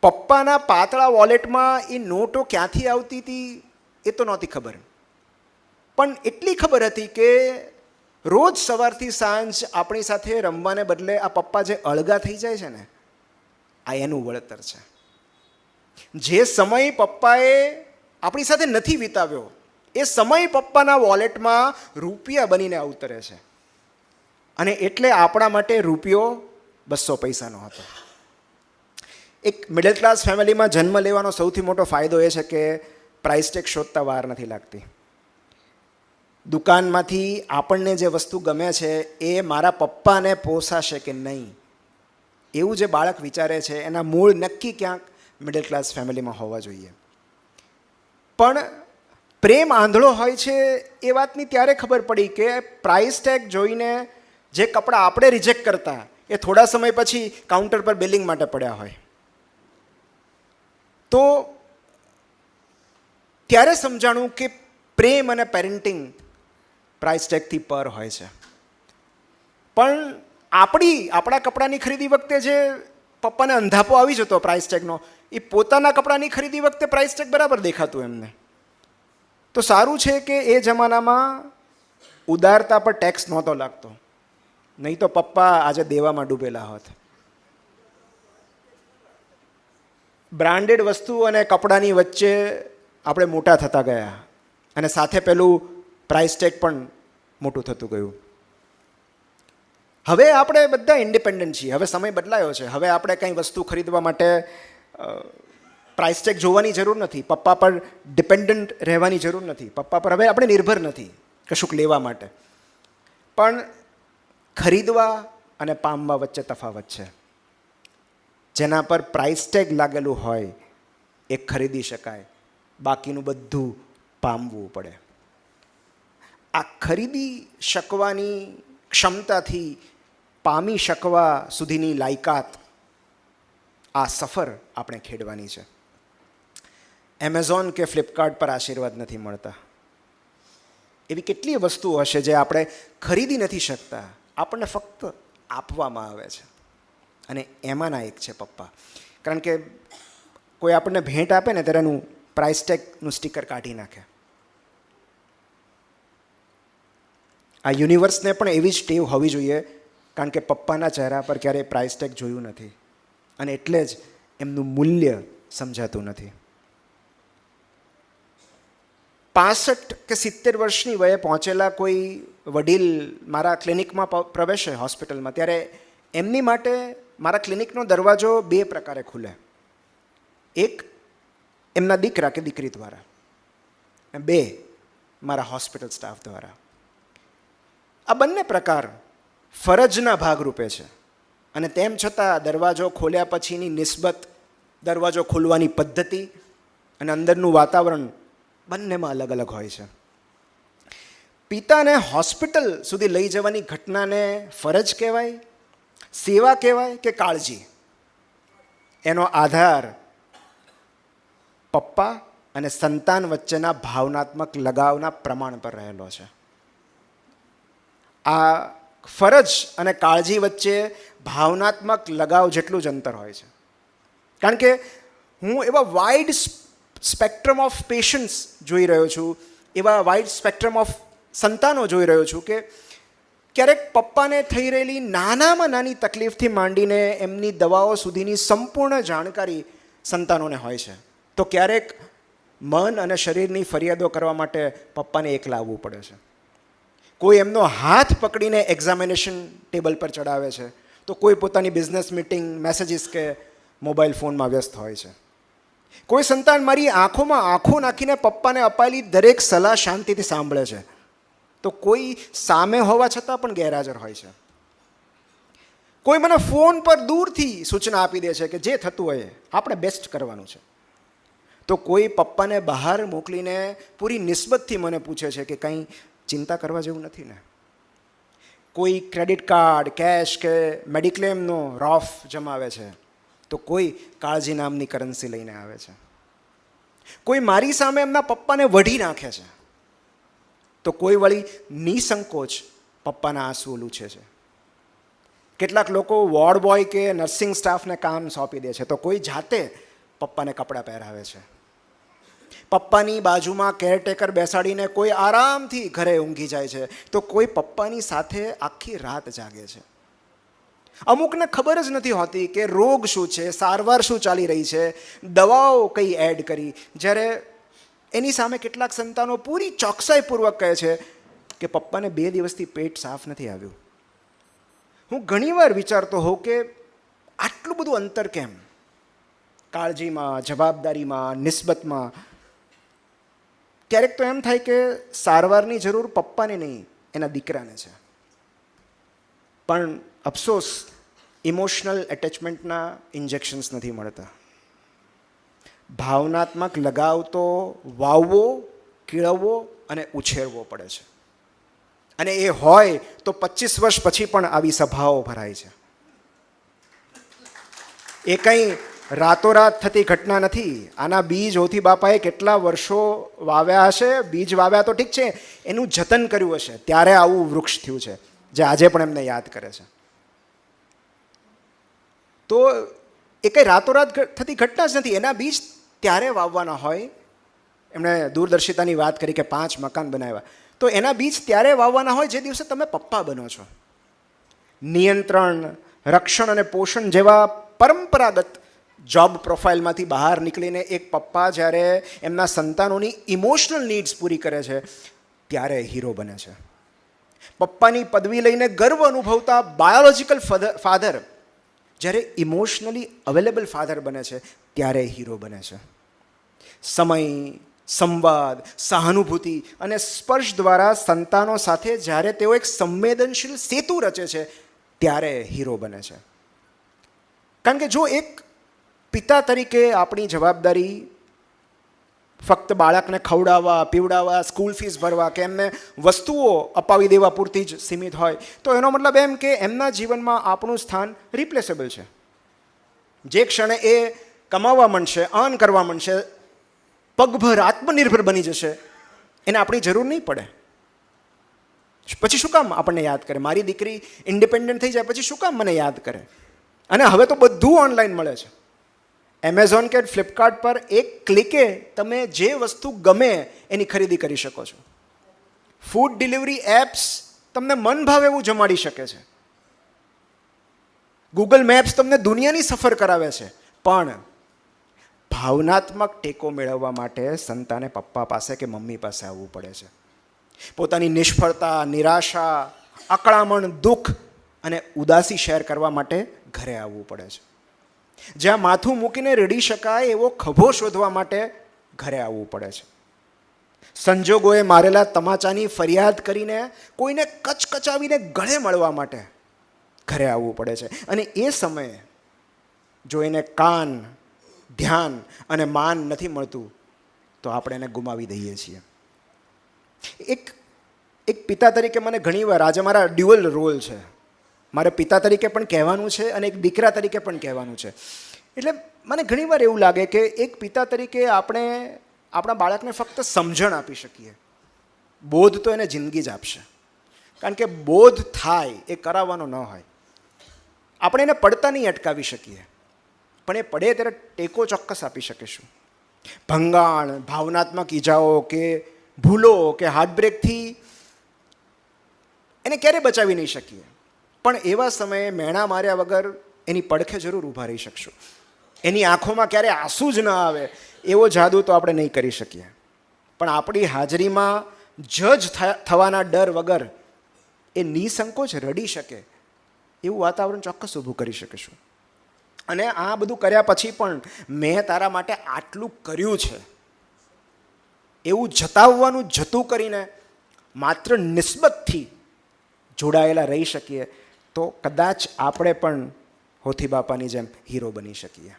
પપ્પાના પાતળા વોલેટમાં એ નોટો ક્યાંથી આવતી હતી એ તો નહોતી ખબર, પણ એટલી ખબર હતી કે રોજ સવારથી સાંજ આપણી સાથે રમવાને બદલે આ પપ્પા જે અળગા થઈ જાય છે ને, આ એનું વળતર છે. જે સમય પપ્પાએ આપણી સાથે નથી વિતાવ્યો એ સમય પપ્પાના વોલેટમાં રૂપિયા બનીને અવતરે છે. અને એટલે આપણા માટે રૂપિયો 200 પૈસાનો હતો. એક મિડલ ક્લાસ ફેમિલીમાં જન્મ લેવાનો સૌથી મોટો ફાયદો એ છે કે પ્રાઇસ ટેગ શોધતા વાર નથી લાગતી. દુકાનમાંથી આપણને જે વસ્તુ ગમે છે એ મારા પપ્પાને પોસાશે કે નહીં, એવું જે બાળક વિચારે છે એના મૂળ નક્કી ક્યાંક મિડલ ક્લાસ ફેમિલીમાં હોવા જોઈએ. પણ પ્રેમ આંધળો હોય છે એ વાતની ત્યારે ખબર પડી કે પ્રાઇસ ટેગ જોઈને જે કપડાં આપણે રિજેક્ટ કરતા એ થોડા સમય પછી કાઉન્ટર પર બિલિંગ માટે પડ્યા હોય. તો ત્યારે સમજાણું કે પ્રેમ અને પેરેન્ટિંગ પ્રાઇસ ટેગથી પર હોય છે. પણ આપણા કપડાની ખરીદી વખતે જે પપ્પાને અંધાપો આવી જતો પ્રાઇસ ટેગનો, એ પોતાના કપડાની ખરીદી વખતે પ્રાઇસ ટેગ બરાબર દેખાતું એમને. તો સારું છે કે એ જમાનામાં ઉદારતા પર ટેક્સ નહોતો લાગતો, નહીં તો પપ્પા આજે દેવામાં ડૂબેલા હોત. બ્રાન્ડેડ વસ્તુ અને કપડાની વચ્ચે આપણે મોટા થતા ગયા અને સાથે પેલું પ્રાઇસ ટેગ પણ મોટું થતું ગયું. હવે આપણે બધા ઇન્ડિપેન્ડન્ટ છીએ, હવે સમય બદલાયો છે. હવે આપણે કંઈ વસ્તુ ખરીદવા માટે પ્રાઇસ ટેગ જોવાની જરૂર નથી, પપ્પા પર ડિપેન્ડન્ટ રહેવાની જરૂર નથી, પપ્પા પર હવે આપણે નિર્ભર નથી કશુંક લેવા માટે. પણ ખરીદવા અને પામવા વચ્ચે તફાવત છે. જેના પર પ્રાઇસ ટેગ લાગેલું હોય એ ખરીદી શકાય, બાકીનું બધું પામવું પડે. આ ખરીદી શકવાની ક્ષમતાથી પામી શકવા સુધીની લાયકાત, આ સફર આપણે ખેડવાની છે. એમેઝોન કે ફ્લિપકાર્ટ પર આશીર્વાદ નથી મળતા. એવી કેટલી વસ્તુઓ હશે જે આપણે ખરીદી નથી શકતા, આપણને ફક્ત આપવામાં આવે છે. અને એમાંના એક છે પપ્પા. કારણ કે કોઈ આપણને ભેટ આપે ને ત્યારે એનું પ્રાઇસ ટેગનું સ્ટીકર કાઢી નાખે. આ યુનિવર્સને પણ એવી જ ટેવ હોવી જોઈએ, કારણ કે પપ્પાના ચહેરા પર ક્યારેય પ્રાઇસ ટેગ જોયું નથી અને એટલે જ એમનું મૂલ્ય સમજાતું નથી. 65 કે 70 વર્ષની વયે પહોંચેલા કોઈ વડીલ મારા ક્લિનિકમાં પ્રવેશે હોસ્પિટલમાં, ત્યારે એમની માટે મારા ક્લિનિકનો દરવાજો 2 પ્રકારે ખુલે. એક એમના દીકરા કે દીકરી દ્વારા, 2 મારા હોસ્પિટલ સ્ટાફ દ્વારા. આ બંને પ્રકાર ફરજના ભાગરૂપે છે અને તેમ છતાં દરવાજો ખોલ્યા પછીની નિસ્બત, દરવાજો ખોલવાની પદ્ધતિ અને અંદરનું વાતાવરણ બંનેમાં અલગ અલગ હોય છે. પિતાને હોસ્પિટલ સુધી લઈ જવાની ઘટનાને ફરજ કહેવાય, સેવા કહેવાય કે કાળજી, એનો આધાર પપ્પા અને સંતાન વચ્ચેના ભાવનાત્મક લગાવના પ્રમાણ પર રહેલો છે. આ ફરજ અને કાળજી વચ્ચે ભાવનાત્મક લગાવ જેટલું જ અંતર હોય છે. કારણ કે હું એવા વાઇડ સ્પેક્ટ્રમ ઓફ પેશન્ટ્સ જોઈ રહ્યો છું, એવા વાઇડ સ્પેક્ટ્રમ ઓફ સંતાનો જોઈ રહ્યો છું કે ક્યારેક પપ્પાને થઈ રહેલી નાનામાં નાની તકલીફથી માંડીને એમની દવાઓ સુધીની સંપૂર્ણ જાણકારી સંતાનોને હોય છે. તો ક્યારેક મન અને શરીરની ફરિયાદો કરવા માટે પપ્પાને એકલા આવવું પડે છે. કોઈ એમનો હાથ પકડીને એક્ઝામિનેશન ટેબલ પર ચડાવે છે, તો કોઈ પોતાની બિઝનેસ મિટિંગ, મેસેજીસ કે મોબાઈલ ફોનમાં વ્યસ્ત હોય છે. કોઈ સંતાન મારી આંખોમાં આંખો નાખીને પપ્પાને અપાયેલી દરેક સલાહ શાંતિથી સાંભળે છે, તો કોઈ સામે હોવા છતાં પણ ગેરહાજર હોય છે. કોઈ મને ફોન પર દૂરથી સૂચના આપી દે છે કે જે થતું હોય આપણે બેસ્ટ કરવાનું છે. તો કોઈ પપ્પાને બહાર મોકલીને પૂરી નિસ્બતથી મને પૂછે છે કે કંઈ ચિંતા કરવા જેવું નથી ને. કોઈ ક્રેડિટ કાર્ડ, કેશ કે મેડિક્લેમનો રોફ જમાવે છે, તો કોઈ કાળજી નામની કરન્સી લઈને આવે છે. કોઈ મારી સામે એમના પપ્પાને વઢી નાખે છે, તો કોઈ વળી નિસંકોચ પપ્પાના આંસુ લૂછે છે. કેટલાક લોકો વોર્ડ બોય કે નર્સિંગ સ્ટાફને કામ સોંપી દે છે, તો કોઈ જાતે પપ્પાને કપડાં પહેરાવે છે, પપ્પાની બાજુમાં કેરટેકર બેસાડીને કોઈ આરામથી ઘરે ઊંઘી જાય છે, તો કોઈ પપ્પાની સાથે આખી રાત જાગે છે. અમુકને ખબર જ નથી હોતી કે રોગ શું છે, સારવાર શું ચાલી રહી છે, દવાઓ કઈ એડ કરી, જ્યારે એની સામે કેટલાક સંતાનો પૂરી ચોકસાઈપૂર્વક કહે છે કે પપ્પાને 2 દિવસથી પેટ સાફ નથી આવ્યું. હું ઘણીવાર વિચારતો હોઉં કે આટલું બધું અંતર કેમ? કાળજીમાં, જવાબદારીમાં, નિસ્બતમાં. ક્યારેક તો એમ થાય કે સારવારની જરૂર પપ્પાને નહીં, એના દીકરાને છે. પણ અફસોસ, ઇમોશનલ એટેચમેન્ટના ઇન્જેક્શન્સ નથી મળતા. ભાવનાત્મક લગાવ તો વાવવો, કેળવવો અને ઉછેરવો પડે છે. અને એ હોય તો 25 વર્ષ પછી પણ આવી સભાઓ ભરાય છે. એ કંઈ રાતોરાત થતી ઘટના નથી. આના બીજ હોથી બાપાએ કેટલા વર્ષો વાવ્યા હશે. બીજ વાવ્યા તો ઠીક છે, એનું જતન કર્યું હશે, ત્યારે આવું વૃક્ષ થયું છે જે આજે પણ એમને યાદ કરે છે. તો એ કંઈ રાતોરાત થતી ઘટના જ નથી. એના બીજ ત્યારે વાવવાના હોય. એમણે દૂરદર્શિતાની વાત કરી કે 5 મકાન બનાવ્યા, તો એના બીજ ત્યારે વાવવાના હોય જે દિવસે તમે પપ્પા બનો છો. નિયંત્રણ, રક્ષણ અને પોષણ જેવા પરંપરાગત જોબ પ્રોફાઇલમાંથી બહાર નીકળીને એક પપ્પા જ્યારે એમના સંતાનોની ઇમોશનલ નીડ્સ પૂરી કરે છે, ત્યારે હીરો બને છે. પપ્પાની પદવી લઈને ગર્વ અનુભવતા બાયોલોજિકલ ફાધર જ્યારે ઇમોશનલી અવેલેબલ ફાધર બને છે, ત્યારે હીરો બને છે. સમય, સંવાદ, સહાનુભૂતિ અને સ્પર્શ દ્વારા સંતાનો સાથે જ્યારે તેઓ એક સંવેદનશીલ સેતુ રચે છે, ત્યારે હીરો બને છે. કારણ કે જો એક પિતા તરીકે આપણી જવાબદારી ફક્ત બાળકને ખવડાવવા, પીવડાવવા, સ્કૂલ ફીસ ભરવા કે એમને વસ્તુઓ અપાવી દેવા પૂરતી જ સીમિત હોય, તો એનો મતલબ એમ કે એમના જીવનમાં આપણું સ્થાન રિપ્લેસેબલ છે. જે ક્ષણે એ કમાવા માંડશે, અર્ન કરવા માંડશે, પગભર આત્મનિર્ભર બની જશે, એને આપણી જરૂર નહીં પડે. પછી શું કામ આપણને યાદ કરે? મારી દીકરી ઇન્ડિપેન્ડન્ટ થઈ જાય પછી શું કામ મને યાદ કરે? અને હવે તો બધું ઓનલાઈન મળે છે. એમેઝોન કે ફ્લિપકાર્ટ પર એક ક્લિકે તમે જે વસ્તુ ગમે એની ખરીદી કરી શકો છો. ફૂડ ડિલિવરી એપ્સ તમને મન ભાવે એવું જમાડી શકે છે. ગૂગલ મેપ્સ તમને દુનિયાની સફર કરાવે છે. પણ ભાવનાત્મક ટેકો મેળવવા માટે સંતાને પપ્પા પાસે કે મમ્મી પાસે આવવું પડે છે. પોતાની નિષ્ફળતા, નિરાશા, અકળામણ, દુઃખ અને ઉદાસી શેર કરવા માટે ઘરે આવવું પડે છે. જ્યાં માથું મૂકીને રડી શકાય એવો ખભો શોધવા માટે ઘરે આવવું પડે છે. સંજોગોએ મારેલા તમાચાની ફરિયાદ કરીને કોઈને કચકચાવીને ગળે મળવા માટે ઘરે આવવું પડે છે. અને એ સમયે જો એને કાન, ધ્યાન અને માન નથી મળતું તો આપણે એને ગુમાવી દઈએ છીએ. એક પિતા તરીકે મને ઘણીવાર, આજે મારા ડ્યુઅલ રોલ છે, મારે પિતા તરીકે પણ કહેવાનું છે અને એક દીકરા તરીકે પણ કહેવાનું છે. એટલે મને ઘણીવાર એવું લાગે કે એક પિતા તરીકે આપણે આપણા બાળકને ફક્ત સમજણ આપી શકીએ. બોધ તો એને જિંદગી જ આપશે. કારણ કે બોધ થાય એ કરાવવાનો ન હોય. આપણે એને પડતા નહીં અટકાવી શકીએ, પણ એ પડે ત્યારે ટેકો ચોક્કસ આપી શકીશું. ભંગાણ, ભાવનાત્મક ઈજાઓ કે ભૂલો કે હાર્ટબ્રેકથી એને ક્યારેય બચાવી નહીં શકીએ. પણ એવા સમયે મેણા માર્યા વગર એની પડખે જરૂર ઊભા રહી શકશું. એની આંખોમાં ક્યારેય આંસુ જ ન આવે એવો જાદુ તો આપણે નહીં કરી શકીએ, પણ આપણી હાજરીમાં જજ થવાના ડર વગર એ નિસંકોચ રડી શકે એવું વાતાવરણ ચોક્કસ ઊભું કરી શકીશું. અને આ બધું કર્યા પછી પણ મેં તારા માટે આટલું કર્યું છે એવું જતાવવાનું જતું કરીને માત્ર નિસ્બતથી જોડાયેલા રહી શકીએ તો કદાચ આપણે પણ હોથી બાપાની જેમ હીરો બની શકીએ.